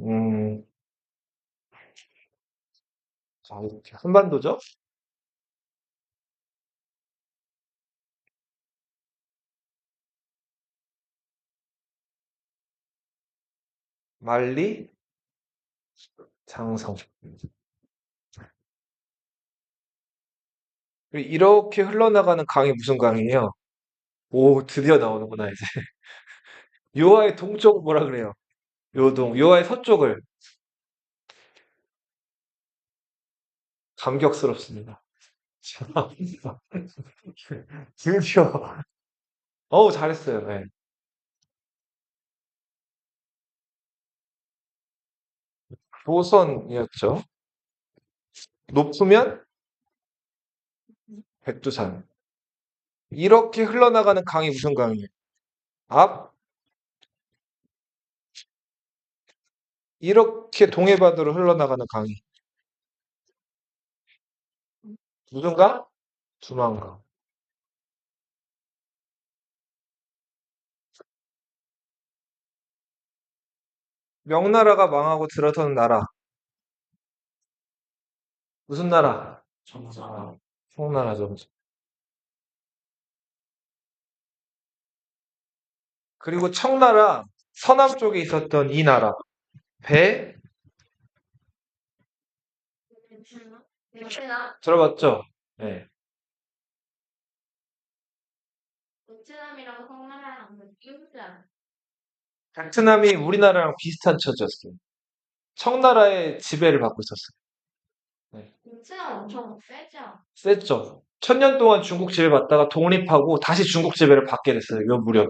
음, 자, 이렇게 한반도죠? 만리, 장성. 이렇게 흘러나가는 강이 무슨 강이에요? 오, 드디어 나오는구나, 이제. 요하의 동쪽 뭐라 그래요? 요동. 요하의 서쪽을. 감격스럽습니다. 드디어. 어우, 잘했어요. 네. 조선이었죠. 높으면 백두산. 이렇게 흘러나가는 강이 무슨 강이에요? 앞, 이렇게 동해바다로 흘러나가는 강이. 무슨 강? 두만강. 명나라가 망하고 들어서는 나라. 무슨 나라? 청나라. 청나라죠. 그리고 청나라 서남 쪽에 있었던 이 나라. 배, 들어봤죠? 네. 베트남이 우리나라랑 비슷한 처지였어요. 청나라의 지배를 받고 있었어요. 네. 셌죠. 천년 동안 중국 지배받다가 독립하고 다시 중국 지배를 받게 됐어요. 요 무렵에.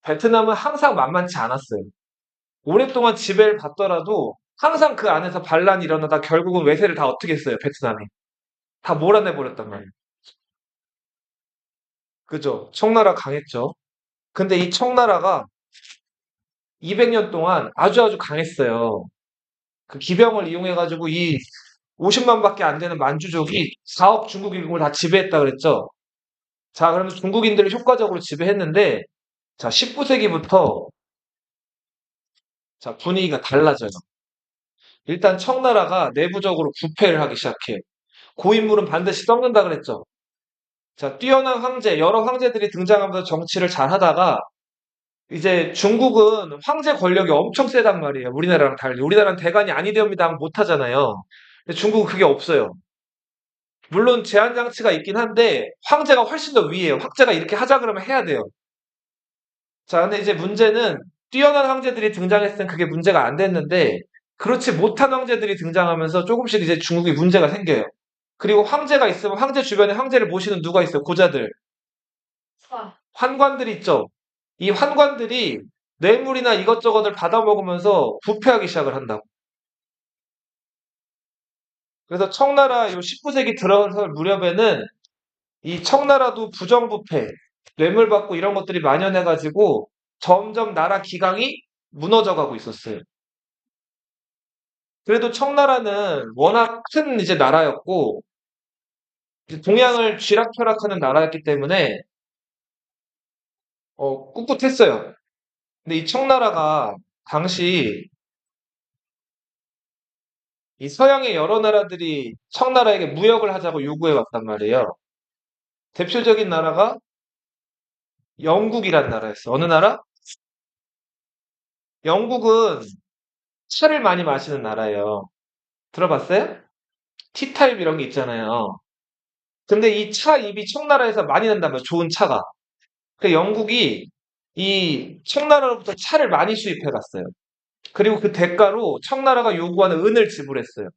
베트남은 항상 만만치 않았어요. 오랫동안 지배를 받더라도 항상 그 안에서 반란이 일어나다 결국은 외세를 다 어떻게 했어요, 베트남이. 다 몰아내버렸단 말이에요. 그죠? 청나라 강했죠. 근데 이 청나라가 200년 동안 아주 강했어요. 그 기병을 이용해가지고 이 50만밖에 안 되는 만주족이 4억 중국 일국을 다 지배했다 그랬죠. 자, 그러면 중국인들을 효과적으로 지배했는데, 자, 19세기부터 자, 분위기가 달라져요. 일단 청나라가 내부적으로 부패를 하기 시작해요. 고인물은 반드시 썩는다 그랬죠. 자, 뛰어난 황제, 여러 황제들이 등장하면서 정치를 잘 하다가 이제 중국은 황제 권력이 엄청 세단 말이에요. 우리나라랑 달리. 우리나라는 대관이 아니 되옵니다 하면 못 하잖아요. 근데 중국은 그게 없어요. 물론 제한 장치가 있긴 한데 황제가 훨씬 더 위에요. 황제가 이렇게 하자 그러면 해야 돼요. 자, 근데 이제 문제는 뛰어난 황제들이 등장했을 땐 그게 문제가 안 됐는데 그렇지 못한 황제들이 등장하면서 조금씩 이제 중국이 문제가 생겨요. 그리고 황제가 있으면 황제 주변에 황제를 모시는 누가 있어요? 고자들. 환관들이 있죠. 이 환관들이 뇌물이나 이것저것을 받아먹으면서 부패하기 시작을 한다고. 그래서 청나라 요 19세기 들어설 무렵에는 이 청나라도 부정부패, 뇌물 받고 이런 것들이 만연해가지고 점점 나라 기강이 무너져 가고 있었어요. 그래도 청나라는 워낙 큰 이제 나라였고 이제 동양을 쥐락펴락하는 나라였기 때문에 꿋꿋했어요. 근데 이 청나라가 당시 이 서양의 여러 나라들이 청나라에게 무역을 하자고 요구해 왔단 말이에요. 대표적인 나라가 영국이란 나라였어. 어느 나라? 영국은 차를 많이 마시는 나라예요. 들어봤어요? 티타임 이런 게 있잖아요. 근데 이 차 입이 청나라에서 많이 난단 말이에요. 좋은 차가. 그 영국이 이 청나라로부터 차를 많이 수입해 갔어요. 그리고 그 대가로 청나라가 요구하는 은을 지불했어요.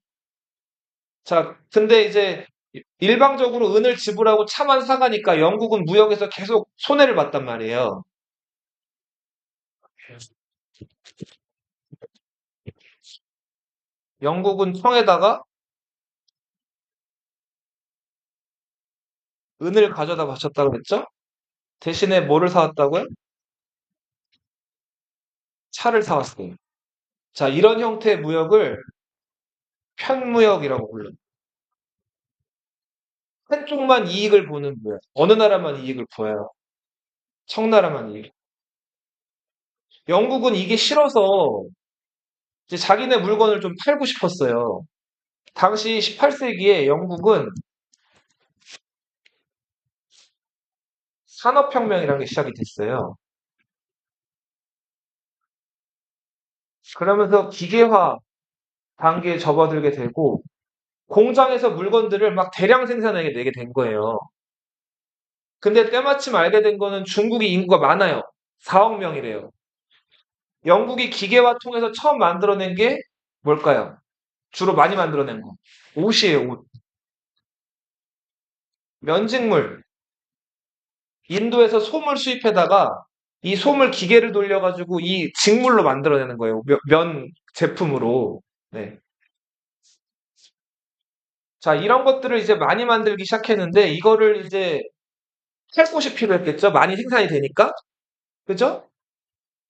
자, 근데 이제 일방적으로 은을 지불하고 차만 사가니까 영국은 무역에서 계속 손해를 봤단 말이에요. 영국은 청에다가 은을 가져다 바쳤다고 그랬죠? 대신에 뭐를 사왔다고요? 차를 사왔어요. 자, 이런 형태의 무역을 편무역이라고 불러요. 한쪽만 이익을 보는 무역. 어느 나라만 이익을 보여요. 청나라만 이익. 영국은 이게 싫어서 이제 자기네 물건을 좀 팔고 싶었어요. 당시 18세기에 영국은 산업혁명이라는 게 시작이 됐어요. 그러면서 기계화 단계에 접어들게 되고 공장에서 물건들을 막 대량 생산하게 되게 된 거예요. 근데 때마침 알게 된 거는 중국이 인구가 많아요. 4억 명이래요. 영국이 기계화 통해서 처음 만들어낸 게 뭘까요? 주로 많이 만들어낸 거. 옷이에요, 옷. 면직물. 인도에서 솜을 수입해다가 이 솜을 기계를 돌려가지고 이 직물로 만들어내는 거예요. 면 제품으로. 네. 자, 이런 것들을 이제 많이 만들기 시작했는데 이거를 이제 팔 곳이 필요했겠죠? 많이 생산이 되니까. 그죠?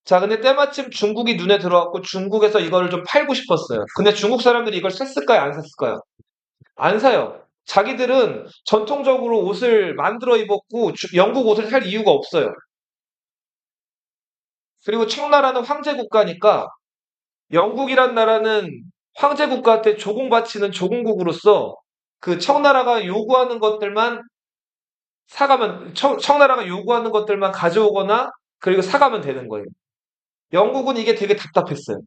자, 근데 때마침 중국이 눈에 들어왔고 중국에서 이거를 좀 팔고 싶었어요. 근데 중국 사람들이 이걸 샀을까요? 안 샀을까요? 안 사요. 자기들은 전통적으로 옷을 만들어 입었고 영국 옷을 살 이유가 없어요. 그리고 청나라는 황제 국가니까 영국이란 나라는 황제 국가한테 조공바치는 조공국으로서 그 청나라가 요구하는 것들만 사가면 청나라가 요구하는 것들만 가져오거나 그리고 사가면 되는 거예요. 영국은 이게 되게 답답했어요.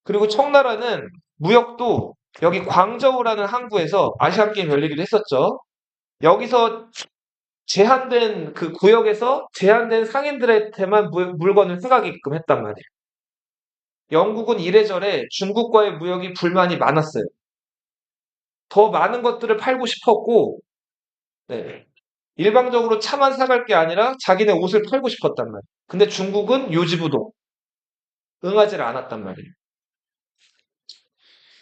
그리고 청나라는 무역도 여기 광저우라는 항구에서 아시안 게임 열리기도 했었죠. 여기서 제한된 그 구역에서 제한된 상인들한테만 물건을 사가게끔 했단 말이에요. 영국은 이래저래 중국과의 무역이 불만이 많았어요. 더 많은 것들을 팔고 싶었고, 네. 일방적으로 차만 사갈 게 아니라 자기네 옷을 팔고 싶었단 말이에요. 근데 중국은 요지부동 응하지를 않았단 말이에요.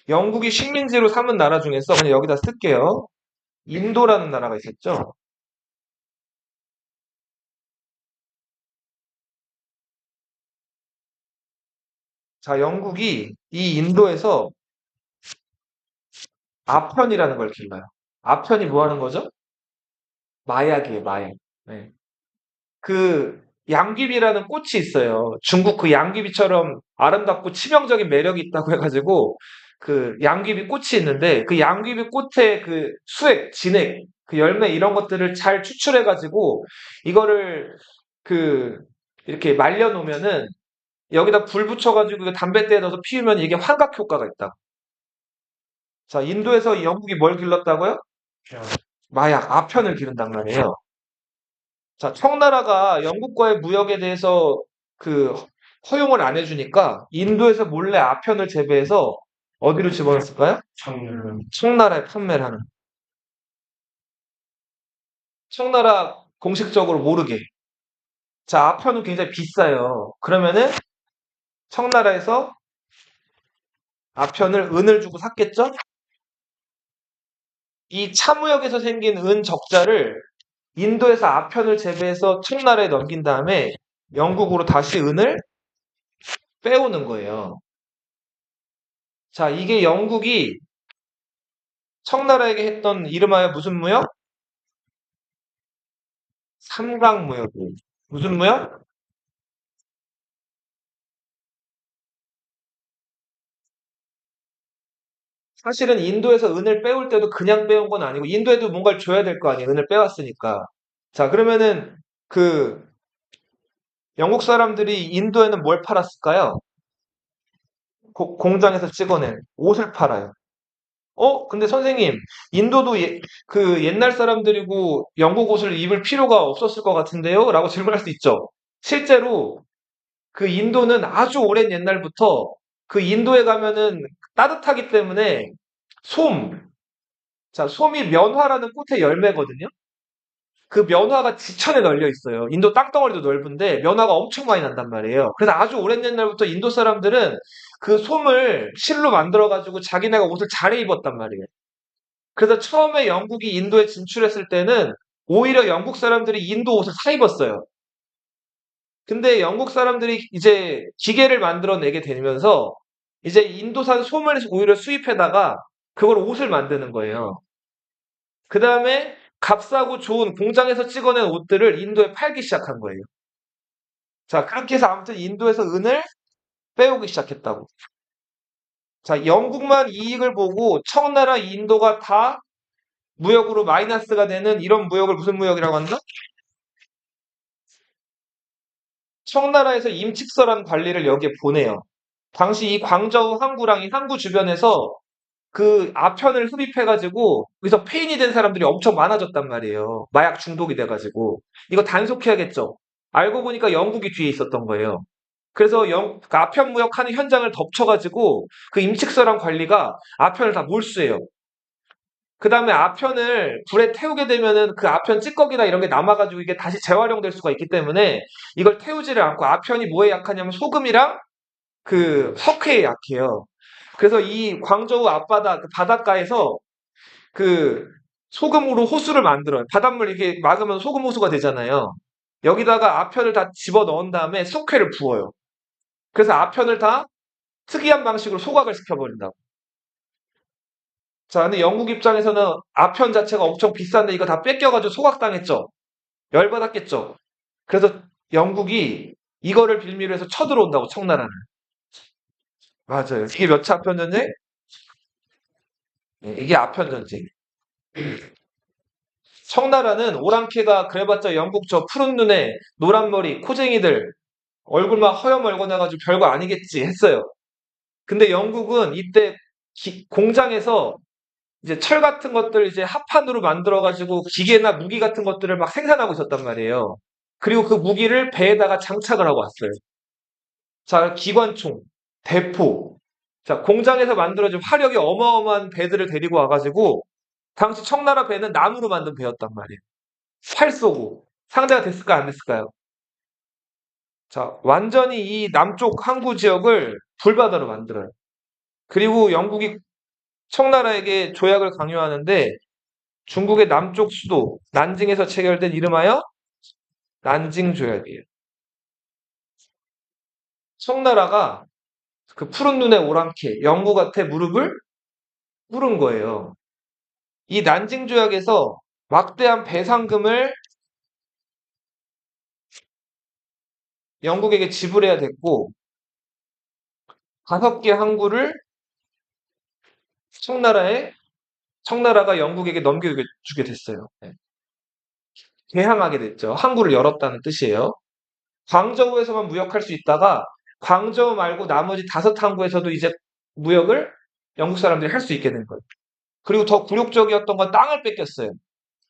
영국이 식민지로 삼은 나라 중에서 그냥 여기다 쓸게요. 인도라는 나라가 있었죠. 자, 영국이 이 인도에서 아편이라는 걸 길러요. 아편이 뭐 하는 거죠? 마약이에요, 마약. 네. 그 양귀비라는 꽃이 있어요. 중국 그 양귀비처럼 아름답고 치명적인 매력이 있다고 해가지고 그 양귀비 꽃이 있는데 그 양귀비 꽃의 그 수액, 진액, 그 열매 이런 것들을 잘 추출해가지고 이거를 그 이렇게 말려 놓으면은 여기다 불 붙여가지고 그 담뱃대에 넣어서 피우면 이게 환각 효과가 있다. 자, 인도에서 영국이 뭘 길렀다고요? 마약, 아편을 기른단 말이에요. 자, 청나라가 영국과의 무역에 대해서 그 허용을 안 해주니까 인도에서 몰래 아편을 재배해서 어디로 집어넣었을까요? 청나라에 판매를 하는. 청나라 공식적으로 모르게. 자, 아편은 굉장히 비싸요. 그러면은 청나라에서 아편을 은을 주고 샀겠죠? 이 차무역에서 생긴 은 적자를 인도에서 아편을 재배해서 청나라에 넘긴 다음에 영국으로 다시 은을 빼오는 거예요. 자, 이게 영국이 청나라에게 했던 이름하여 무슨 무역? 삼강무역이에요. 무슨 무역? 사실은 인도에서 은을 빼올 때도 그냥 빼온 건 아니고 인도에도 뭔가를 줘야 될 거 아니에요. 은을 빼왔으니까. 자, 그러면은 그 영국 사람들이 인도에는 뭘 팔았을까요? 공장에서 찍어낸 옷을 팔아요. 근데 선생님, 인도도 그 옛날 사람들이고 영국 옷을 입을 필요가 없었을 것 같은데요? 라고 질문할 수 있죠. 실제로 그 인도는 아주 오랜 옛날부터 그 인도에 가면은 따뜻하기 때문에 솜, 자, 솜이 면화라는 꽃의 열매거든요. 그 면화가 지천에 널려 있어요. 인도 땅덩어리도 넓은데 면화가 엄청 많이 난단 말이에요. 그래서 아주 오랜 옛날부터 인도 사람들은 그 솜을 실로 만들어가지고 자기네가 옷을 잘 입었단 말이에요. 그래서 처음에 영국이 인도에 진출했을 때는 오히려 영국 사람들이 인도 옷을 사 입었어요. 근데 영국 사람들이 이제 기계를 만들어내게 되면서 이제 인도산 솜을 오히려 수입해다가 그걸 옷을 만드는 거예요. 그 다음에 값싸고 좋은 공장에서 찍어낸 옷들을 인도에 팔기 시작한 거예요. 자, 그렇게 해서 아무튼 인도에서 은을 빼오기 시작했다고. 자, 영국만 이익을 보고 청나라, 인도가 다 무역으로 마이너스가 되는 이런 무역을 무슨 무역이라고 한다? 청나라에서 임칙서란 관리를 여기에 보내요. 당시 이 광저우 항구랑 이 항구 주변에서 그 아편을 흡입해가지고 여기서 폐인이 된 사람들이 엄청 많아졌단 말이에요. 마약 중독이 돼가지고 이거 단속해야겠죠. 알고 보니까 영국이 뒤에 있었던 거예요. 그래서 그 아편 무역하는 현장을 덮쳐가지고 그 임칙서랑 관리가 아편을 다 몰수해요. 그 다음에 아편을 불에 태우게 되면은 그 아편 찌꺼기나 이런 게 남아가지고 이게 다시 재활용될 수가 있기 때문에 이걸 태우지를 않고 아편이 뭐에 약하냐면 소금이랑 그 석회에 약해요. 그래서 이 광저우 앞바다 그 바닷가에서 그 소금으로 호수를 만들어요. 바닷물 이렇게 막으면 소금 호수가 되잖아요. 여기다가 아편을 다 집어 넣은 다음에 석회를 부어요. 그래서 아편을 다 특이한 방식으로 소각을 시켜버린다고. 자, 근데 영국 입장에서는 아편 자체가 엄청 비싼데 이거 다 뺏겨가지고 소각당했죠. 열받았겠죠. 그래서 영국이 이거를 빌미로 해서 쳐들어온다고 청나라를. 맞아요. 이게 몇 차 아편 전쟁? 네, 이게 아편 전쟁. 청나라는 오랑캐가 그래봤자 영국 저 푸른 눈에 노란 머리 코쟁이들 얼굴만 허여멀건해가지고 별거 아니겠지 했어요. 근데 영국은 이때 공장에서 이제 철 같은 것들 이제 합판으로 만들어가지고 기계나 무기 같은 것들을 막 생산하고 있었단 말이에요. 그리고 그 무기를 배에다가 장착을 하고 왔어요. 자, 기관총, 대포. 자, 공장에서 만들어진 화력이 어마어마한 배들을 데리고 와가지고 당시 청나라 배는 나무로 만든 배였단 말이에요. 활 쏘고 상대가 됐을까 안 됐을까요? 자, 완전히 이 남쪽 항구 지역을 불바다로 만들어요. 그리고 영국이 청나라에게 조약을 강요하는데 중국의 남쪽 수도 난징에서 체결된 이름하여 난징 조약이에요. 청나라가 그 푸른 눈의 오랑캐 영국한테 무릎을 꿇은 거예요. 이 난징 조약에서 막대한 배상금을 영국에게 지불해야 됐고 5개 항구를 청나라에 청나라가 영국에게 넘겨주게 됐어요. 네. 개항하게 됐죠. 항구를 열었다는 뜻이에요. 광저우에서만 무역할 수 있다가 광저우 말고 나머지 5항구에서도 이제 무역을 영국 사람들이 할 수 있게 된 거예요. 그리고 더 굴욕적이었던 건 땅을 뺏겼어요.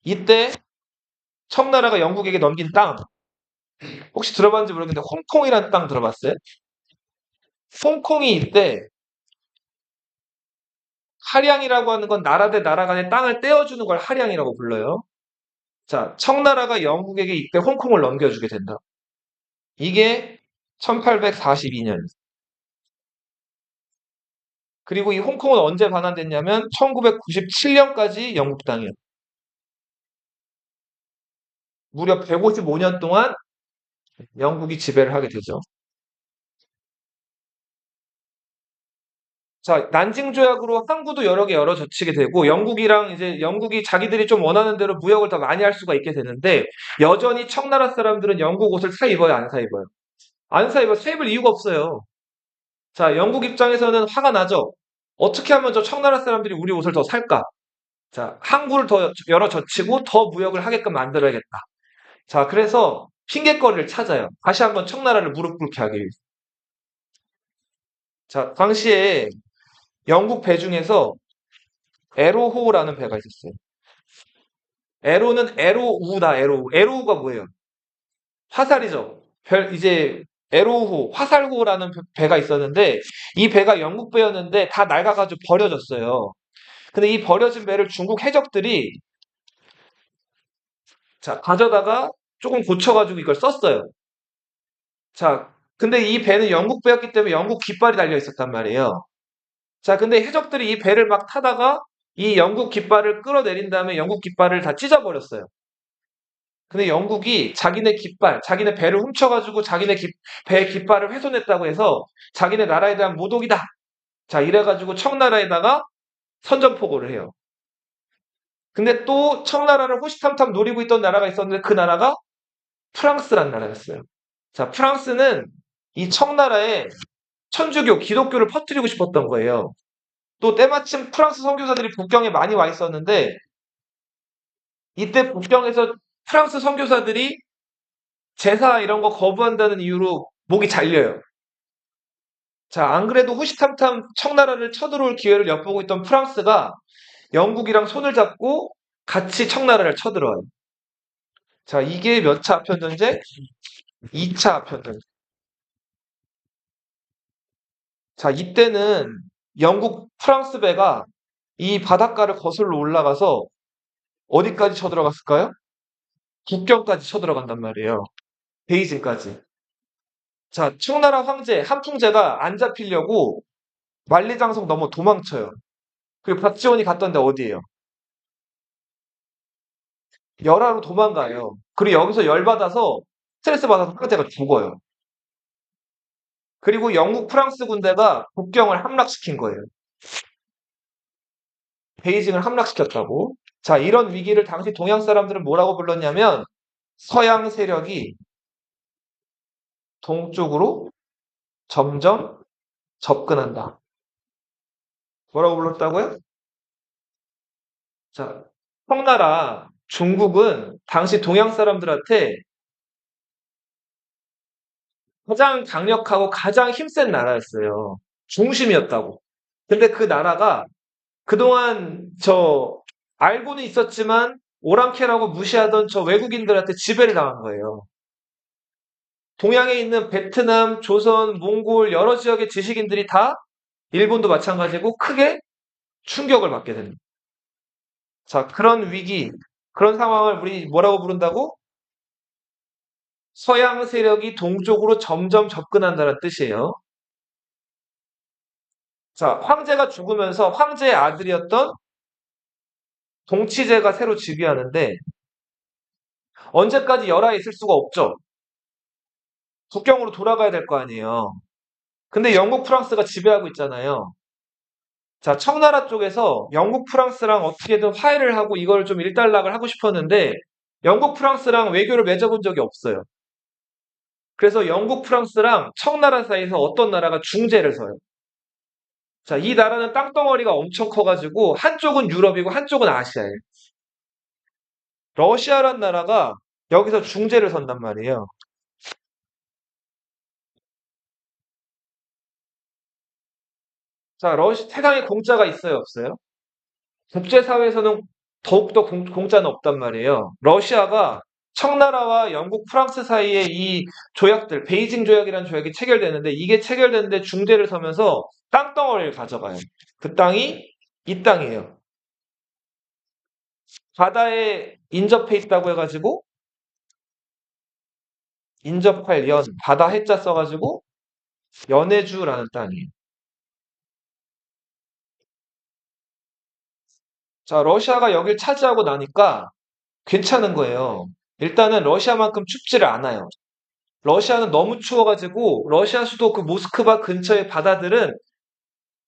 이때 청나라가 영국에게 넘긴 땅, 혹시 들어봤는지 모르겠는데 홍콩이라는 땅 들어봤어요? 홍콩이 이때 할양이라고 하는 건 나라 대 나라 간의 땅을 떼어주는 걸 할양이라고 불러요. 자, 청나라가 영국에게 이때 홍콩을 넘겨주게 된다. 이게 1842년. 그리고 이 홍콩은 언제 반환됐냐면 1997년까지 영국 땅이에요. 무려 155년 동안 영국이 지배를 하게 되죠. 자, 난징 조약으로 항구도 여러 개 열어젖히게 되고 영국이랑 이제 영국이 자기들이 좀 원하는 대로 무역을 더 많이 할 수가 있게 되는데 여전히 청나라 사람들은 영국 옷을 사 입어요, 안 사 입어요? 안 사 입어요. 사 입을 이유가 없어요. 자, 영국 입장에서는 화가 나죠. 어떻게 하면 저 청나라 사람들이 우리 옷을 더 살까? 자, 항구를 더 열어젖히고 더 무역을 하게끔 만들어야겠다. 자, 그래서 핑곗거리를 찾아요. 다시 한번 청나라를 무릎 꿇게 하기 위해서. 자, 당시에 영국 배 중에서 에로호라는 배가 있었어요. 에로는 에로우다, 에로우. 에로우가 뭐예요? 화살이죠. 이제 에로우, 화살호라는 배가 있었는데 이 배가 영국 배였는데 다 낡아가지고 버려졌어요. 근데 이 버려진 배를 중국 해적들이 자, 가져다가 조금 고쳐가지고 이걸 썼어요. 자, 근데 이 배는 영국 배였기 때문에 영국 깃발이 달려 있었단 말이에요. 자, 근데 해적들이 이 배를 막 타다가 이 영국 깃발을 끌어내린 다음에 영국 깃발을 다 찢어버렸어요. 근데 영국이 자기네 깃발, 자기네 배를 훔쳐가지고 자기네 배 깃발을 훼손했다고 해서 자기네 나라에 대한 모독이다. 자, 이래가지고 청나라에다가 선전포고를 해요. 근데 또 청나라를 호시탐탐 노리고 있던 나라가 있었는데 그 나라가 프랑스란 나라였어요. 자, 프랑스는 이 청나라에 천주교, 기독교를 퍼뜨리고 싶었던 거예요. 또 때마침 프랑스 선교사들이 북경에 많이 와 있었는데 이때 북경에서 프랑스 선교사들이 제사 이런 거 거부한다는 이유로 목이 잘려요. 자, 안 그래도 호시탐탐 청나라를 쳐들어올 기회를 엿보고 있던 프랑스가 영국이랑 손을 잡고 같이 청나라를 쳐들어와요. 자, 이게 몇 차 아편전쟁? 2차 아편전쟁. 자, 이때는 영국 프랑스 배가 이 바닷가를 거슬러 올라가서 어디까지 쳐들어갔을까요? 국경까지 쳐들어간단 말이에요. 베이징까지. 자, 청나라 황제 한풍제가 안 잡히려고 만리장성 넘어 도망쳐요. 그리고 박지원이 갔던 데 어디예요? 열하로 도망가요. 그리고 여기서 열받아서 스트레스 받아서 황제가 죽어요. 그리고 영국 프랑스 군대가 국경을 함락시킨 거예요. 베이징을 함락시켰다고. 자, 이런 위기를 당시 동양 사람들은 뭐라고 불렀냐면 서양 세력이 동쪽으로 점점 접근한다. 뭐라고 불렀다고요? 자, 청나라, 중국은 당시 동양 사람들한테 가장 강력하고 가장 힘센 나라였어요. 중심이었다고. 근데 그 나라가 그동안 알고는 있었지만 오랑캐라고 무시하던 저 외국인들한테 지배를 당한 거예요. 동양에 있는 베트남, 조선, 몽골 여러 지역의 지식인들이 다 일본도 마찬가지고 크게 충격을 받게 됩니다. 자, 그런 위기, 그런 상황을 우리 뭐라고 부른다고? 서양 세력이 동쪽으로 점점 접근한다는 뜻이에요. 자, 황제가 죽으면서 황제의 아들이었던 동치제가 새로 즉위하는데 언제까지 열하에 있을 수가 없죠. 국경으로 돌아가야 될 거 아니에요. 근데 영국, 프랑스가 지배하고 있잖아요. 자, 청나라 쪽에서 영국, 프랑스랑 어떻게든 화해를 하고 이걸 좀 일단락을 하고 싶었는데 영국, 프랑스랑 외교를 맺어본 적이 없어요. 그래서 영국, 프랑스랑 청나라 사이에서 어떤 나라가 중재를 서요. 자, 이 나라는 땅덩어리가 엄청 커가지고 한쪽은 유럽이고 한쪽은 아시아예요. 러시아란 나라가 여기서 중재를 선단 말이에요. 자, 세상에 공짜가 있어요, 없어요? 국제사회에서는 더욱더 공짜는 없단 말이에요. 러시아가 청나라와 영국, 프랑스 사이에 이 조약들, 베이징 조약이라는 조약이 체결되는데 이게 체결되는데 중재를 서면서 땅덩어리를 가져가요. 그 땅이 이 땅이에요. 바다에 인접해 있다고 해가지고 인접할 연, 바다 해자 써가지고 연해주라는 땅이에요. 자, 러시아가 여길 차지하고 나니까 괜찮은 거예요. 일단은 러시아만큼 춥지를 않아요. 러시아는 너무 추워가지고 러시아 수도 그 모스크바 근처의 바다들은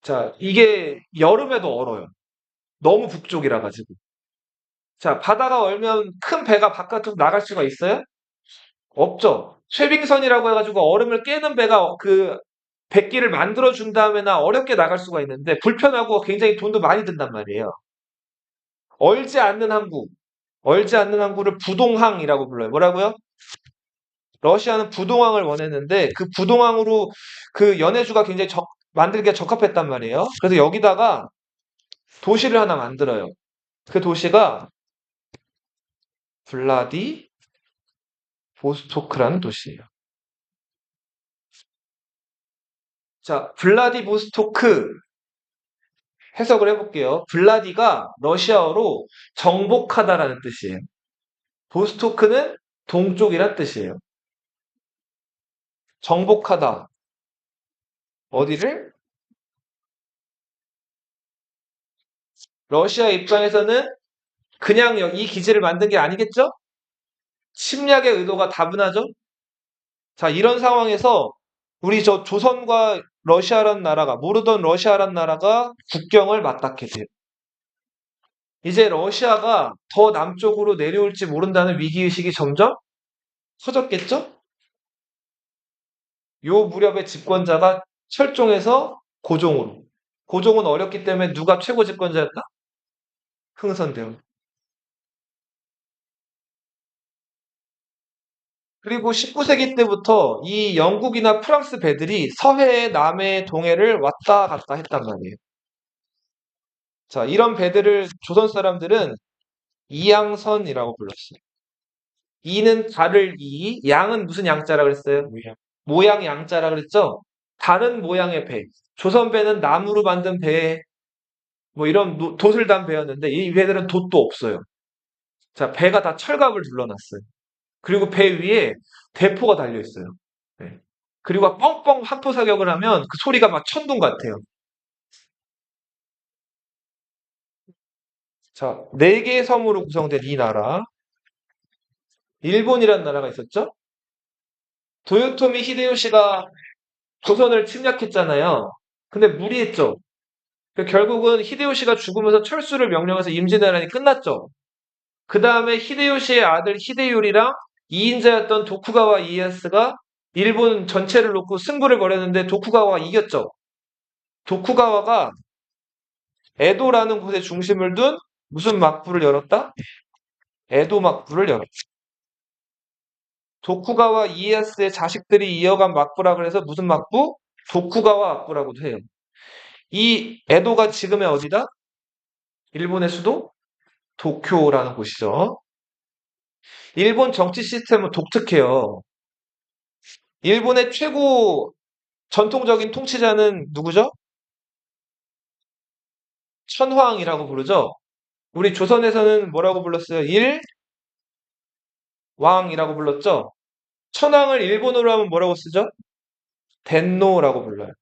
자, 이게 여름에도 얼어요. 너무 북쪽이라 가지고. 자, 바다가 얼면 큰 배가 바깥으로 나갈 수가 있어요? 없죠. 쉐빙선이라고 해가지고 얼음을 깨는 배가 그 백기를 만들어 준 다음에나 어렵게 나갈 수가 있는데 불편하고 굉장히 돈도 많이 든단 말이에요. 얼지 않는 항구, 얼지 않는 항구를 부동항이라고 불러요. 뭐라고요? 러시아는 부동항을 원했는데 그 부동항으로 그 연해주가 굉장히 만들기가 적합했단 말이에요. 그래서 여기다가 도시를 하나 만들어요. 그 도시가 블라디보스토크라는 도시예요. 자, 블라디보스토크 해석을 해볼게요. 블라디가 러시아어로 정복하다라는 뜻이에요. 보스토크는 동쪽이란 뜻이에요. 정복하다. 어디를? 러시아 입장에서는 그냥 이 기지를 만든 게 아니겠죠? 침략의 의도가 다분하죠? 자, 이런 상황에서 우리 조선과 러시아란 나라가, 모르던 러시아란 나라가 국경을 맞닿게 돼요. 이제 러시아가 더 남쪽으로 내려올지 모른다는 위기의식이 점점 커졌겠죠? 요 무렵에 집권자가 철종에서 고종으로. 고종은 어렸기 때문에 누가 최고 집권자였다? 흥선대원. 그리고 19세기 때부터 이 영국이나 프랑스 배들이 서해, 남해, 동해를 왔다 갔다 했단 말이에요. 자, 이런 배들을 조선 사람들은 이양선이라고 불렀어요. 이는 달을 이, 양은 무슨 양자라 그랬어요? 모양 양자라 그랬죠? 다른 모양의 배. 조선 배는 나무로 만든 배, 뭐 이런 돛을 단 배였는데 이 배들은 돛도 없어요. 자, 배가 다 철갑을 둘러놨어요. 그리고 배 위에 대포가 달려 있어요. 네. 그리고 뻥뻥 한포 사격을 하면 그 소리가 막 천둥 같아요. 자, 네 개의 섬으로 구성된 이 나라. 일본이라는 나라가 있었죠? 도요토미 히데요시가 조선을 침략했잖아요. 근데 무리했죠. 결국은 히데요시가 죽으면서 철수를 명령해서 임진왜란이 끝났죠. 그 다음에 히데요시의 아들 히데요리랑 2인자였던 도쿠가와 이에야스가 일본 전체를 놓고 승부를 벌였는데 도쿠가와가 이겼죠. 도쿠가와가 에도라는 곳에 중심을 둔 무슨 막부를 열었다? 에도 막부를 열었다. 도쿠가와 이에야스의 자식들이 이어간 막부라 그래서 무슨 막부? 도쿠가와 막부라고도 해요. 이 에도가 지금의 어디다? 일본의 수도? 도쿄라는 곳이죠. 일본 정치 시스템은 독특해요. 일본의 최고 전통적인 통치자는 누구죠? 천황이라고 부르죠. 우리 조선에서는 뭐라고 불렀어요? 일왕이라고 불렀죠. 천황을 일본어로 하면 뭐라고 쓰죠? 덴노라고 불러요.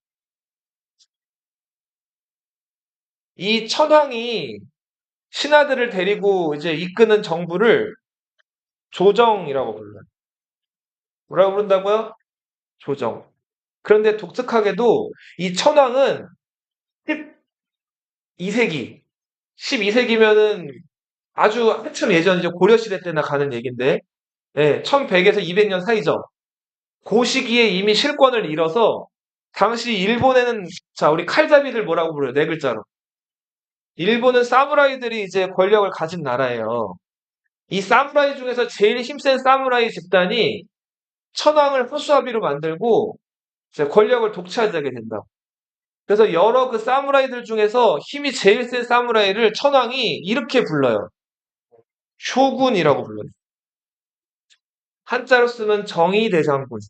이 천황이 신하들을 데리고 이제 이끄는 정부를 조정이라고 불러요. 뭐라고 부른다고요? 조정. 그런데 독특하게도 이 천황은 12세기, 12세기면은 아주 한참 예전이죠. 고려시대 때나 가는 얘기인데, 예, 1100에서 200년 사이죠. 그 시기에 이미 실권을 잃어서 당시 일본에는 자, 우리 칼잡이들 뭐라고 불러요? 네 글자로. 일본은 사무라이들이 이제 권력을 가진 나라예요. 이 사무라이 중에서 제일 힘센 사무라이 집단이 천황을 허수아비로 만들고 이제 권력을 독차지하게 된다. 그래서 여러 그 사무라이들 중에서 힘이 제일 센 사무라이를 천황이 이렇게 불러요. 쇼군이라고 불러요. 한자로 쓰면 정의대장군.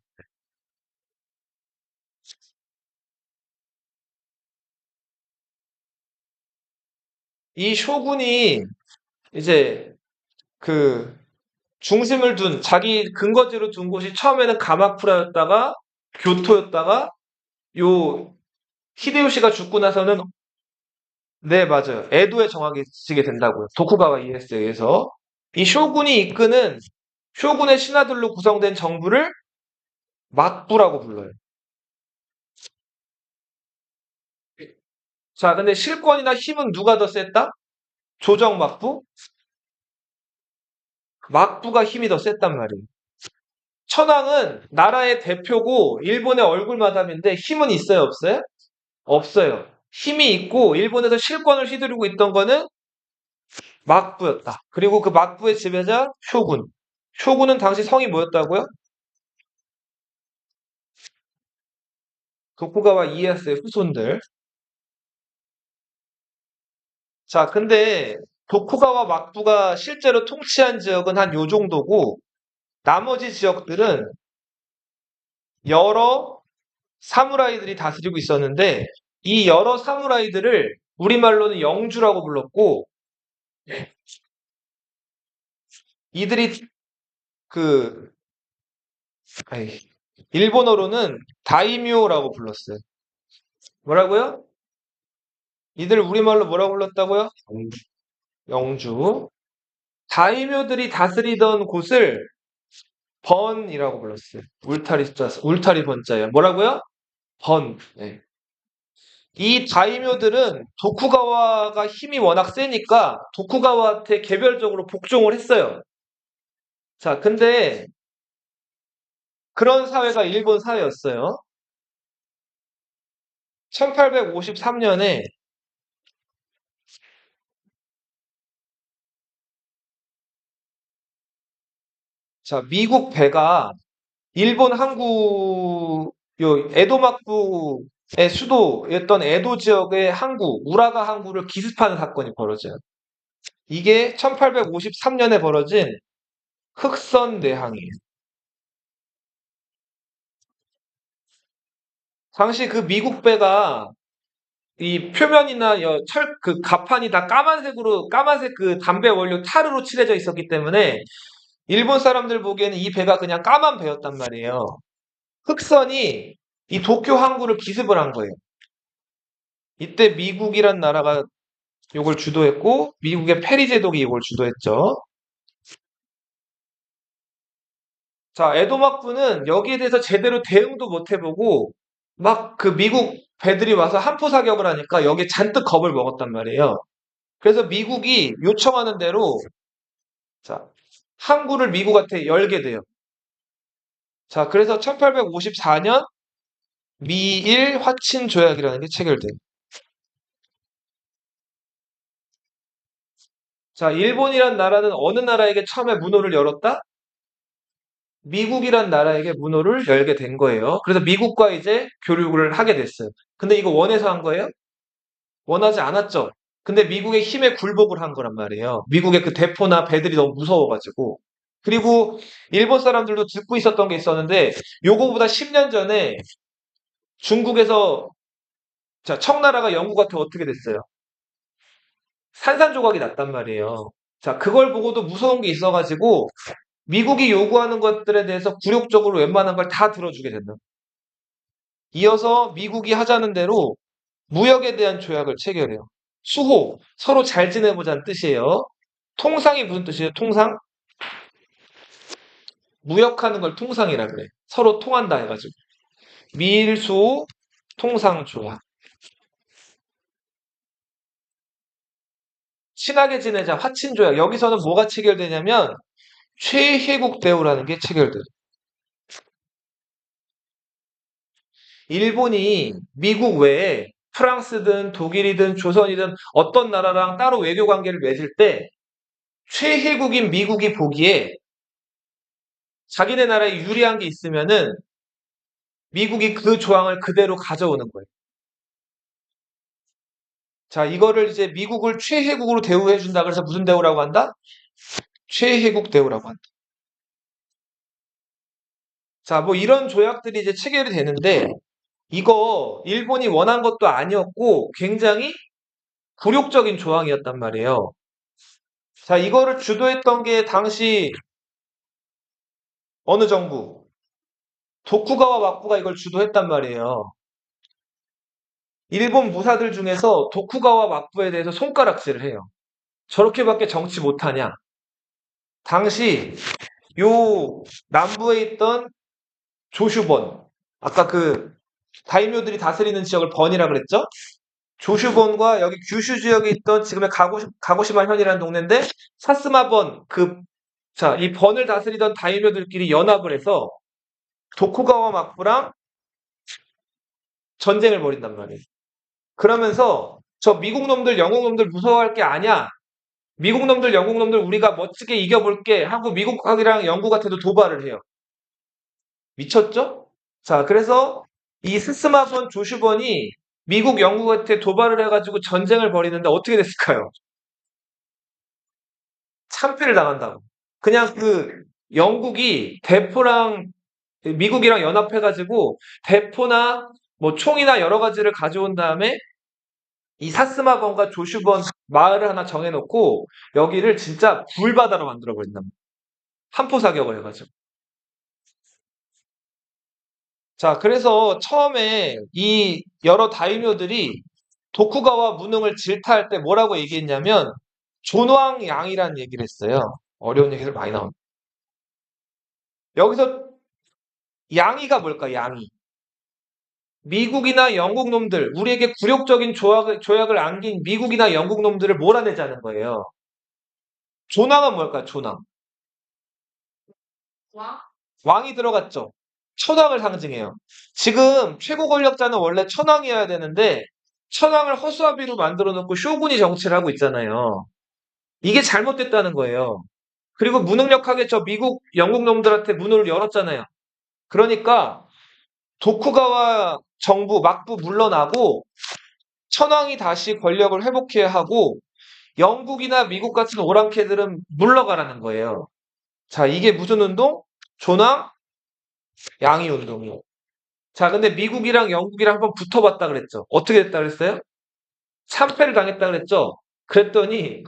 이 쇼군이 이제 그 중심을 둔 자기 근거지로 둔 곳이 처음에는 가마쿠라였다가 교토였다가 요 히데요시가 죽고 나서는 네 맞아요. 에도에 정하게 된다고요. 도쿠가와 이에야스에 의해서 이 쇼군이 이끄는 쇼군의 신하들로 구성된 정부를 막부라고 불러요. 자, 근데 실권이나 힘은 누가 더 셌다? 조정 막부? 막부가 힘이 더 셌단 말이에요. 천황은 나라의 대표고 일본의 얼굴 마담인데 힘은 있어요, 없어요? 없어요. 힘이 있고 일본에서 실권을 휘두르고 있던 거는 막부였다. 그리고 그 막부의 지배자 쇼군. 쇼군은 당시 성이 뭐였다고요? 도쿠가와 이에야스의 후손들. 자, 근데 도쿠가와 막부가 실제로 통치한 지역은 한 요 정도고 나머지 지역들은 여러 사무라이들이 다스리고 있었는데 이 여러 사무라이들을 우리말로는 영주라고 불렀고 이들이 그 아이, 일본어로는 다이묘라고 불렀어요. 뭐라고요? 이들 우리말로 뭐라고 불렀다고요? 영주. 다이묘들이 다스리던 곳을 번이라고 불렀어요. 울타리 번자예요. 뭐라고요? 번. 네. 이 다이묘들은 도쿠가와가 힘이 워낙 세니까 도쿠가와한테 개별적으로 복종을 했어요. 자, 근데 그런 사회가 일본 사회였어요. 1853년에 자, 미국 배가 일본 항구 요 에도 막부의 수도였던 에도 지역의 항구 우라가 항구를 기습하는 사건이 벌어져요. 이게 1853년에 벌어진 흑선 내항이에요. 당시 그 미국 배가 이 표면이나 그 갑판이 다 까만색 그 담배 원료 타르로 칠해져 있었기 때문에 일본 사람들 보기에는 이 배가 그냥 까만 배였단 말이에요. 흑선이 이 도쿄 항구를 기습을 한 거예요. 이때 미국이란 나라가 이걸 주도했고 미국의 페리 제독이 이걸 주도했죠. 자, 에도막부는 여기에 대해서 제대로 대응도 못 해보고 막 그 미국 배들이 와서 함포 사격을 하니까 여기에 잔뜩 겁을 먹었단 말이에요. 그래서 미국이 요청하는 대로 자, 항구를 미국한테 열게 돼요. 자, 그래서 1854년 미일 화친 조약이라는 게 체결돼요. 자, 일본이란 나라는 어느 나라에게 처음에 문호를 열었다? 미국이란 나라에게 문호를 열게 된 거예요. 그래서 미국과 이제 교류를 하게 됐어요. 근데 이거 원해서 한 거예요? 원하지 않았죠. 근데 미국의 힘에 굴복을 한 거란 말이에요. 미국의 그 대포나 배들이 너무 무서워가지고. 그리고 일본 사람들도 듣고 있었던 게 있었는데 요거보다 10년 전에 중국에서 자, 청나라가 영국한테 어떻게 됐어요? 산산조각이 났단 말이에요. 자, 그걸 보고도 무서운 게 있어가지고 미국이 요구하는 것들에 대해서 굴욕적으로 웬만한 걸 다 들어주게 된다. 이어서 미국이 하자는 대로 무역에 대한 조약을 체결해요. 수호, 서로 잘 지내보자는 뜻이에요. 통상이 무슨 뜻이에요? 통상? 무역하는 걸 통상이라 그래. 서로 통한다 해가지고. 미일수호 통상조약. 친하게 지내자 화친조약. 여기서는 뭐가 체결되냐면 최혜국 대우라는 게 체결돼요. 일본이 미국 외에 프랑스든 독일이든 조선이든 어떤 나라랑 따로 외교 관계를 맺을 때 최혜국인 미국이 보기에 자기네 나라에 유리한 게 있으면은 미국이 그 조항을 그대로 가져오는 거예요. 자, 이거를 이제 미국을 최혜국으로 대우해 준다. 그래서 무슨 대우라고 한다? 최혜국 대우라고 한다. 자, 뭐 이런 조약들이 이제 체결이 되는데 이거 일본이 원한 것도 아니었고 굉장히 굴욕적인 조항이었단 말이에요. 자, 이거를 주도했던 게 당시 어느 정부? 도쿠가와 막부가 이걸 주도했단 말이에요. 일본 무사들 중에서 도쿠가와 막부에 대해서 손가락질을 해요. 저렇게밖에 정치 못하냐? 당시 요 남부에 있던 조슈본, 아까 그 다이묘들이 다스리는 지역을 번이라 그랬죠? 조슈본과 여기 규슈 지역에 있던 지금의 가고시마 현이라는 동네인데 사스마번 자, 이 번을 다스리던 다이묘들끼리 연합을 해서 도쿠가와 막부랑 전쟁을 벌인단 말이에요. 그러면서 저 미국 놈들, 영국 놈들 무서워할 게 아니야. 미국 놈들, 영국 놈들 우리가 멋지게 이겨볼게 하고 미국하고랑 영국한테도 도발을 해요. 미쳤죠? 자, 그래서 이 스스마본 조슈번이 미국, 영국한테 도발을 해가지고 전쟁을 벌이는데 어떻게 됐을까요? 참패를 당한다고. 그냥 그 영국이 대포랑 미국이랑 연합해가지고 대포나 뭐 총이나 여러 가지를 가져온 다음에 이 사스마번과 조슈번 마을을 하나 정해놓고 여기를 진짜 불바다로 만들어버린다. 한포 사격을 해가지고. 자, 그래서 처음에 이 여러 다이묘들이 도쿠가와 무능을 질타할 때 뭐라고 얘기했냐면 존왕양이라는 얘기를 했어요. 어려운 얘기들 많이 나옵니다. 여기서 양이가 뭘까? 양이. 미국이나 영국 놈들, 우리에게 굴욕적인 조약을 안긴 미국이나 영국 놈들을 몰아내자는 거예요. 존왕은 뭘까? 존왕. 왕이 들어갔죠. 천황을 상징해요. 지금 최고 권력자는 원래 천황이어야 되는데 천황을 허수아비로 만들어 놓고 쇼군이 정치를 하고 있잖아요. 이게 잘못됐다는 거예요. 그리고 무능력하게 저 미국, 영국 놈들한테 문을 열었잖아요. 그러니까 도쿠가와 정부, 막부 물러나고 천황이 다시 권력을 회복해야 하고 영국이나 미국 같은 오랑캐들은 물러가라는 거예요. 자, 이게 무슨 운동? 존왕 양위 운동이요. 자, 근데 미국이랑 영국이랑 한번 붙어봤다 그랬죠. 어떻게 됐다 그랬어요? 참패를 당했다 그랬죠. 그랬더니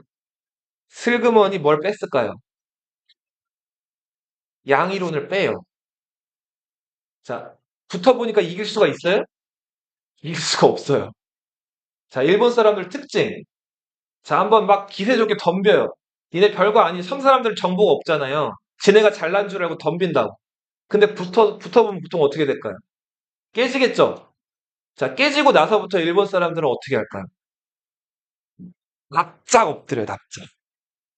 슬그머니 뭘 뺐을까요? 양이론을 빼요. 자, 붙어보니까 이길 수가 있어요? 이길 수가 없어요. 자, 일본 사람들 특징. 자, 한번 막 기세 좋게 덤벼요. 니네 별거 아닌 섬 사람들 정보가 없잖아요. 지네가 잘난 줄 알고 덤빈다고. 근데 붙어보면 보통 어떻게 될까요? 깨지겠죠? 자, 깨지고 나서부터 일본 사람들은 어떻게 할까요? 납작 엎드려요, 납작.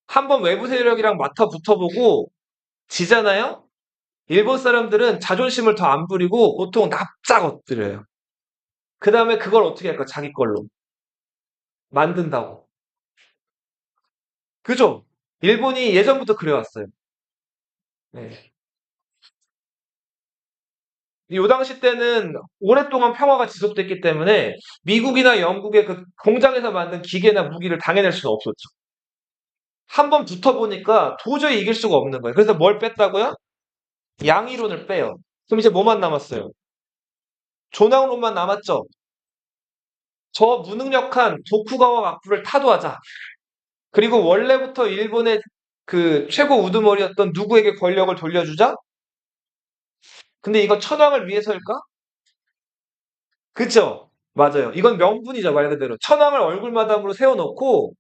한번 외부 세력이랑 맡아 붙어보고 지잖아요? 일본 사람들은 자존심을 더 안 부리고 보통 납작 엎드려요. 그 다음에 그걸 어떻게 할까? 자기 걸로. 만든다고. 그죠? 일본이 예전부터 그래왔어요. 네. 요 당시 때는 오랫동안 평화가 지속됐기 때문에 미국이나 영국의 그 공장에서 만든 기계나 무기를 당해낼 수는 없었죠. 한번 붙어보니까 도저히 이길 수가 없는 거예요. 그래서 뭘 뺐다고요? 양이론을 빼요. 그럼 이제 뭐만 남았어요? 조나우론만 남았죠. 저 무능력한 도쿠가와 막부를 타도하자. 그리고 원래부터 일본의 그 최고 우두머리였던 누구에게 권력을 돌려주자? 근데 이거 천황을 위해서일까? 그쵸? 맞아요. 이건 명분이죠, 말 그대로. 천황을 얼굴마담으로 세워놓고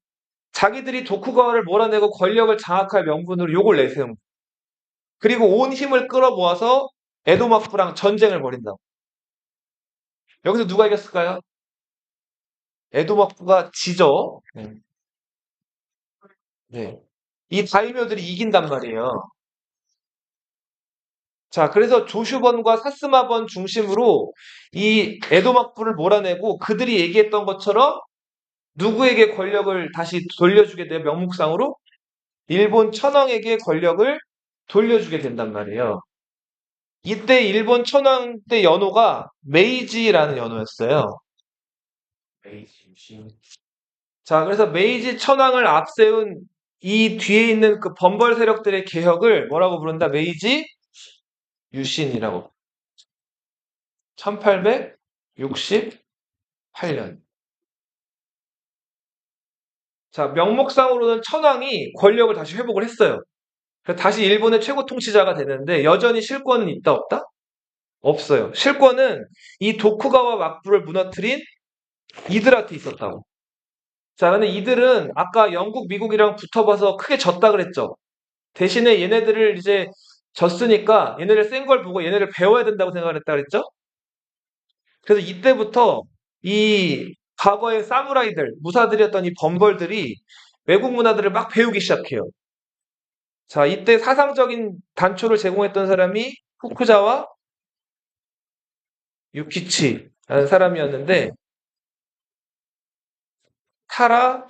자기들이 도쿠가와를 몰아내고 권력을 장악할 명분으로 요걸 내세운 거예요. 그리고 온 힘을 끌어모아서 에도 막부랑 전쟁을 벌인다고. 여기서 누가 이겼을까요? 에도 막부가 지죠. 네. 네. 이 다이묘들이 이긴단 말이에요. 자, 그래서 조슈번과 사스마번 중심으로 이 에도 막부를 몰아내고 그들이 얘기했던 것처럼 누구에게 권력을 다시 돌려주게 돼요? 명목상으로? 일본 천황에게 권력을 돌려주게 된단 말이에요. 이때 일본 천황 때 연호가 메이지라는 연호였어요. 메이지. 자, 그래서 메이지 천황을 앞세운 이 뒤에 있는 그 범벌 세력들의 개혁을 뭐라고 부른다? 메이지 유신이라고. 1868년. 자, 명목상으로는 천황이 권력을 다시 회복을 했어요. 그래서 다시 일본의 최고 통치자가 되는데 여전히 실권은 있다 없다? 없어요. 실권은 이 도쿠가와 막부를 무너뜨린 이들한테 있었다고. 자, 근데 이들은 아까 영국, 미국이랑 붙어봐서 크게 졌다 그랬죠. 대신에 얘네들을 이제 졌으니까 얘네를 센 걸 보고 얘네를 배워야 된다고 생각을 했다 그랬죠. 그래서 이때부터 이 과거의 사무라이들, 무사들이었던 이 범벌들이 외국 문화들을 막 배우기 시작해요. 자, 이때 사상적인 단초를 제공했던 사람이 후쿠자와 유키치라는 사람이었는데 타라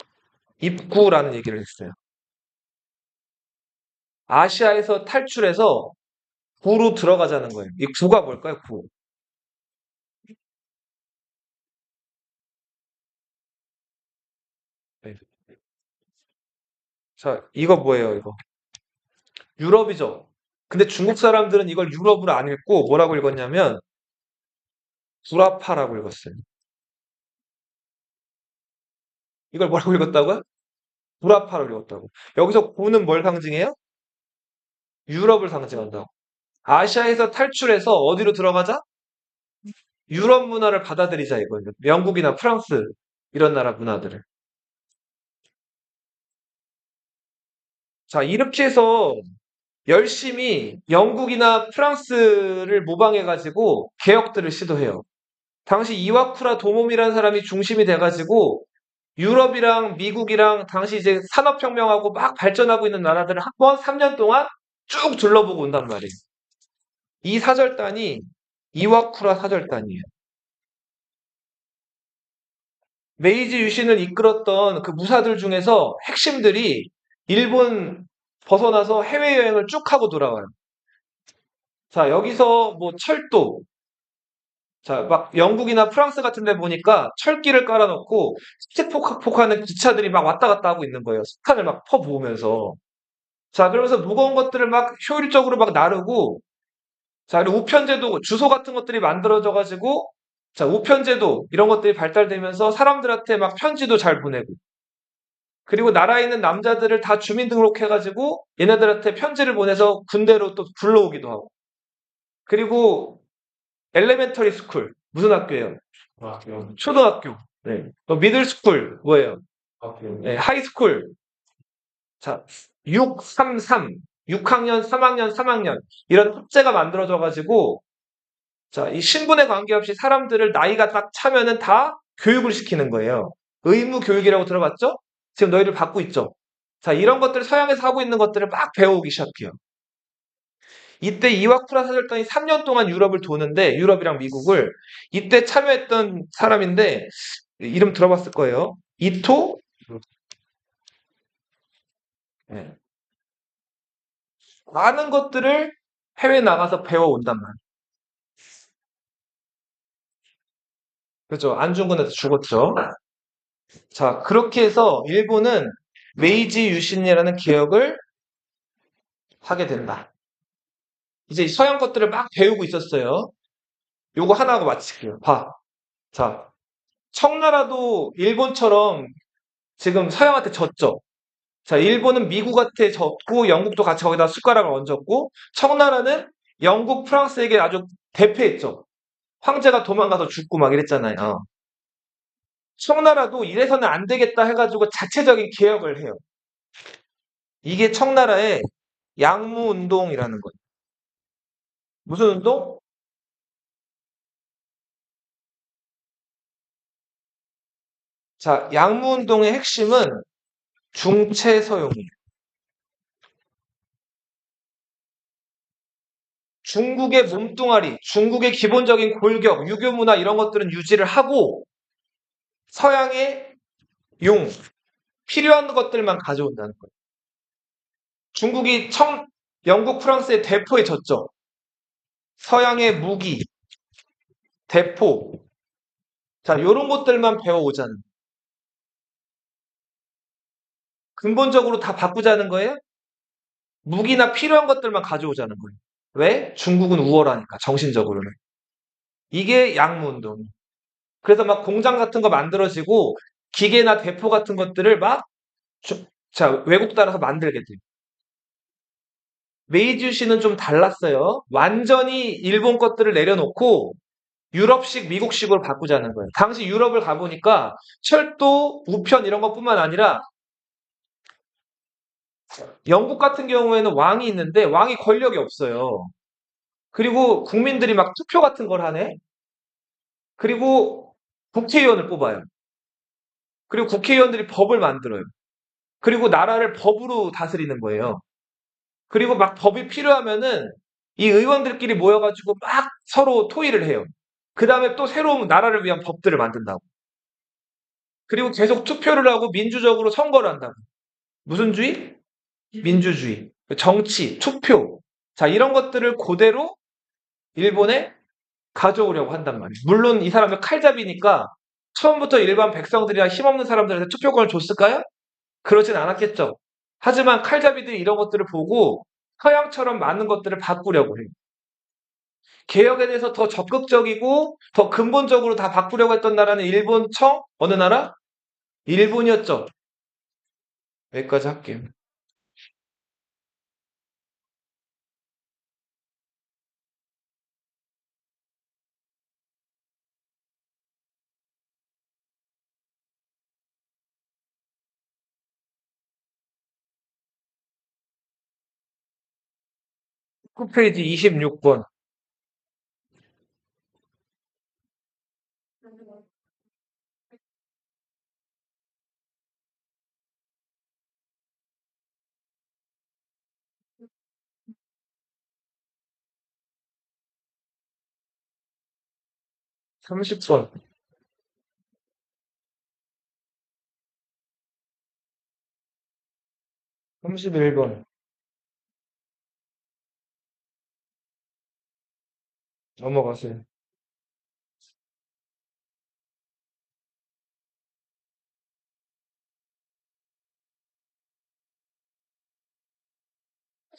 입구라는 얘기를 했어요. 아시아에서 탈출해서 구로 들어가자는 거예요. 이 구가 뭘까요? 구. 네. 자, 이거 뭐예요, 이거? 유럽이죠. 근데 중국 사람들은 이걸 유럽으로 안 읽고 뭐라고 읽었냐면 구라파라고 읽었어요. 이걸 뭐라고 읽었다고요? 구라파로 읽었다고. 여기서 구는 뭘 상징해요? 유럽을 상징한다고. 아시아에서 탈출해서 어디로 들어가자? 유럽 문화를 받아들이자 이거예요. 영국이나 프랑스 이런 나라 문화들을. 자, 이렇게 해서 열심히 영국이나 프랑스를 모방해가지고 개혁들을 시도해요. 당시 이와쿠라 도모미라는 사람이 중심이 돼가지고 유럽이랑 미국이랑 당시 이제 산업혁명하고 막 발전하고 있는 나라들을 한 번 3년 동안 쭉 둘러보고 온단 말이에요. 이 사절단이 이와쿠라 사절단이에요. 메이지 유신을 이끌었던 그 무사들 중에서 핵심들이 일본 벗어나서 해외여행을 쭉 하고 돌아와요. 자, 여기서 뭐 철도, 자, 막 영국이나 프랑스 같은 데 보니까 철길을 깔아놓고 스틱폭하는 기차들이 막 왔다 갔다 하고 있는 거예요. 스탄을 막 퍼부으면서. 자, 그러면서 무거운 것들을 막 효율적으로 막 나르고, 자, 그리고 우편제도, 주소 같은 것들이 만들어져가지고, 자, 우편제도, 이런 것들이 발달되면서 사람들한테 막 편지도 잘 보내고, 그리고 나라에 있는 남자들을 다 주민등록해가지고, 얘네들한테 편지를 보내서 군대로 또 불러오기도 하고, 그리고 엘레멘터리 스쿨, 무슨 학교예요? 초등학교. 네. 미들 스쿨, 뭐예요? 네, 하이스쿨. 자, 6, 3, 3. 6학년, 3학년, 3학년. 이런 합제가 만들어져가지고, 자, 이 신분에 관계없이 사람들을 나이가 딱 차면은 다 교육을 시키는 거예요. 의무 교육이라고 들어봤죠? 지금 너희들 받고 있죠? 자, 이런 것들 서양에서 하고 있는 것들을 막 배워오기 시작해요. 이때 이와쿠라 사절단이 3년 동안 유럽을 도는데, 유럽이랑 미국을, 이때 참여했던 사람인데, 이름 들어봤을 거예요. 이토? 네. 많은 것들을 해외 나가서 배워온단 말이에요. 그죠? 안중근에서 죽었죠. 자, 그렇게 해서 일본은 메이지 유신이라는 개혁을 하게 된다. 이제 서양 것들을 막 배우고 있었어요. 요거 하나 하고 마칠게요. 봐. 자, 청나라도 일본처럼 지금 서양한테 졌죠. 자, 일본은 미국한테 졌고 영국도 같이 거기다 숟가락을 얹었고 청나라는 영국, 프랑스에게 아주 대패했죠. 황제가 도망가서 죽고 막 이랬잖아요. 청나라도 이래서는 안 되겠다 해가지고 자체적인 개혁을 해요. 이게 청나라의 양무운동이라는 거예요. 무슨 운동? 자, 양무운동의 핵심은 중체서용이에요. 중국의 몸뚱아리, 중국의 기본적인 골격, 유교 문화 이런 것들은 유지를 하고 서양의 용, 필요한 것들만 가져온다는 거예요. 중국이 영국, 프랑스의 대포에 졌죠. 서양의 무기, 대포, 자, 요런 것들만 배워오자는. 근본적으로 다 바꾸자는 거예요? 무기나 필요한 것들만 가져오자는 거예요. 왜? 중국은 우월하니까, 정신적으로는. 이게 양무운동. 그래서 막 공장 같은 거 만들어지고, 기계나 대포 같은 것들을 막, 자, 외국 따라서 만들게 돼요. 메이주시는 좀 달랐어요. 완전히 일본 것들을 내려놓고, 유럽식, 미국식으로 바꾸자는 거예요. 당시 유럽을 가보니까, 철도, 우편 이런 것뿐만 아니라, 영국 같은 경우에는 왕이 있는데, 왕이 권력이 없어요. 그리고 국민들이 막 투표 같은 걸 하네? 그리고 국회의원을 뽑아요. 그리고 국회의원들이 법을 만들어요. 그리고 나라를 법으로 다스리는 거예요. 그리고 막 법이 필요하면은 이 의원들끼리 모여가지고 막 서로 토의를 해요. 그 다음에 또 새로운 나라를 위한 법들을 만든다고. 그리고 계속 투표를 하고 민주적으로 선거를 한다고. 무슨 주의? 민주주의. 정치, 투표. 자, 이런 것들을 그대로 일본에 가져오려고 한단 말이에요. 물론 이 사람은 칼잡이니까 처음부터 일반 백성들이나 힘없는 사람들한테 투표권을 줬을까요? 그러진 않았겠죠. 하지만 칼잡이들이 이런 것들을 보고 서양처럼 많은 것들을 바꾸려고 해요. 개혁에 대해서 더 적극적이고 더 근본적으로 다 바꾸려고 했던 나라는 일본 어느 나라? 일본이었죠. 여기까지 할게요. 페이지 26번. 30번, 31번. 넘어가세요.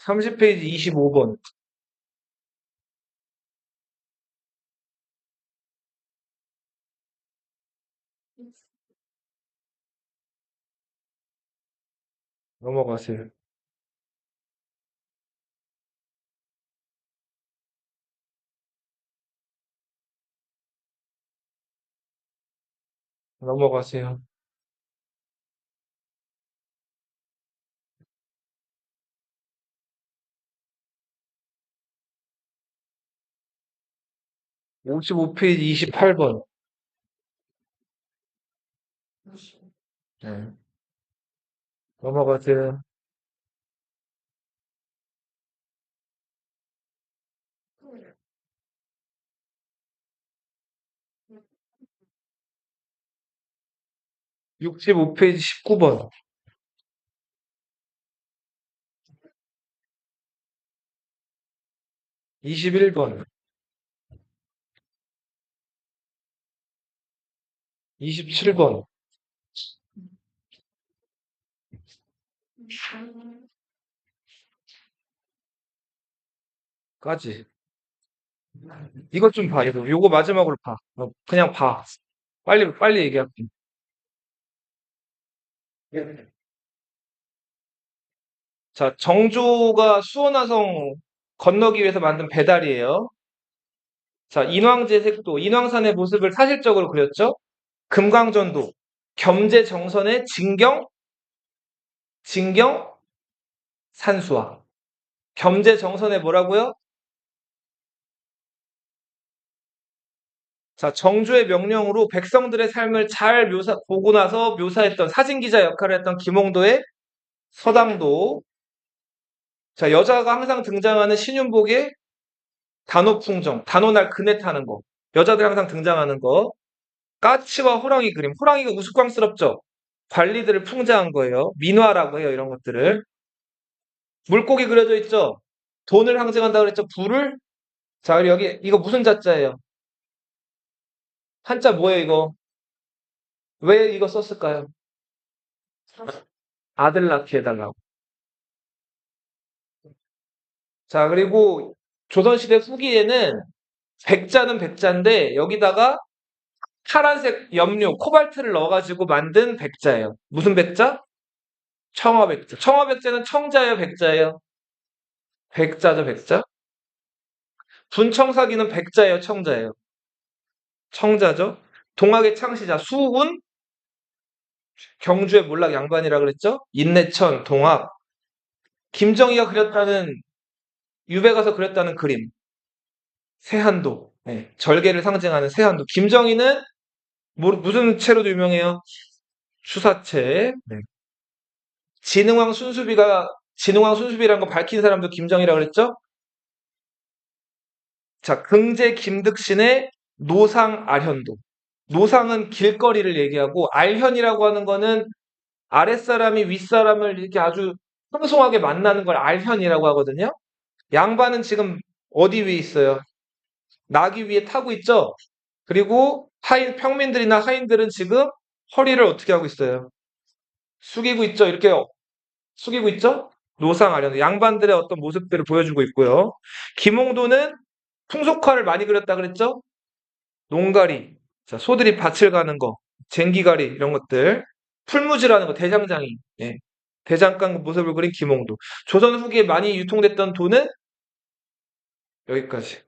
30페이지 25번. 넘어가세요. 넘어가세요. 55페이지 28번. 네. 넘어가세요. 65페이지 19번. 21번. 27번. 까지. 이것 좀 봐. 이거 요거 마지막으로 봐. 그냥 봐. 빨리 빨리 얘기할게. 자, 정조가 수원화성 건너기 위해서 만든 배달이에요. 자, 인왕제 색도, 인왕산의 모습을 사실적으로 그렸죠? 금강전도, 겸재정선의 진경, 산수화. 겸재정선의 뭐라고요? 자, 정조의 명령으로 백성들의 삶을 잘 보고 나서 묘사했던 사진기자 역할을 했던 김홍도의 서당도. 자, 여자가 항상 등장하는 신윤복의 단오풍정, 단오날 그네 타는 거. 여자들 항상 등장하는 거. 까치와 호랑이 그림. 호랑이가 우스꽝스럽죠? 관리들을 풍자한 거예요. 민화라고 해요, 이런 것들을. 물고기 그려져 있죠? 돈을 상징한다고 그랬죠? 불을? 자, 그리고 여기, 이거 무슨 자자예요? 한자 뭐예요, 이거? 왜 이거 썼을까요? 아들 낳게 해달라고. 자, 그리고 조선시대 후기에는 백자는 백자인데, 여기다가 파란색 염료, 코발트를 넣어가지고 만든 백자예요. 무슨 백자? 청화백자. 청화백자는 청자예요, 백자예요? 백자죠, 백자? 분청사기는 백자예요, 청자예요? 청자죠? 동학의 창시자 수훈, 경주의 몰락 양반이라 그랬죠? 인내천, 동학. 김정희가 그렸다는 유배 가서 그렸다는 그림. 세한도. 네, 절개를 상징하는 세한도. 김정희는 무슨 채로도 유명해요? 추사채. 네. 진흥왕 순수비라는 거 밝힌 사람도 김정희라 그랬죠? 자, 긍제 김득신의 노상 알현도. 노상은 길거리를 얘기하고 알현이라고 하는 거는 아랫사람이 윗사람을 이렇게 아주 풍성하게 만나는 걸 알현이라고 하거든요. 양반은 지금 어디 위에 있어요? 나귀 위에 타고 있죠? 그리고 평민들이나 하인들은 지금 허리를 어떻게 하고 있어요? 숙이고 있죠? 이렇게 숙이고 있죠? 노상 아련 양반들의 어떤 모습들을 보여주고 있고요. 김홍도는 풍속화를 많이 그렸다 그랬죠? 농가리, 자, 소들이 밭을 가는 거, 쟁기가리 이런 것들, 풀무지라는 거, 대장장이, 예. 대장간 모습을 그린 김홍도. 조선 후기에 많이 유통됐던 도는 여기까지.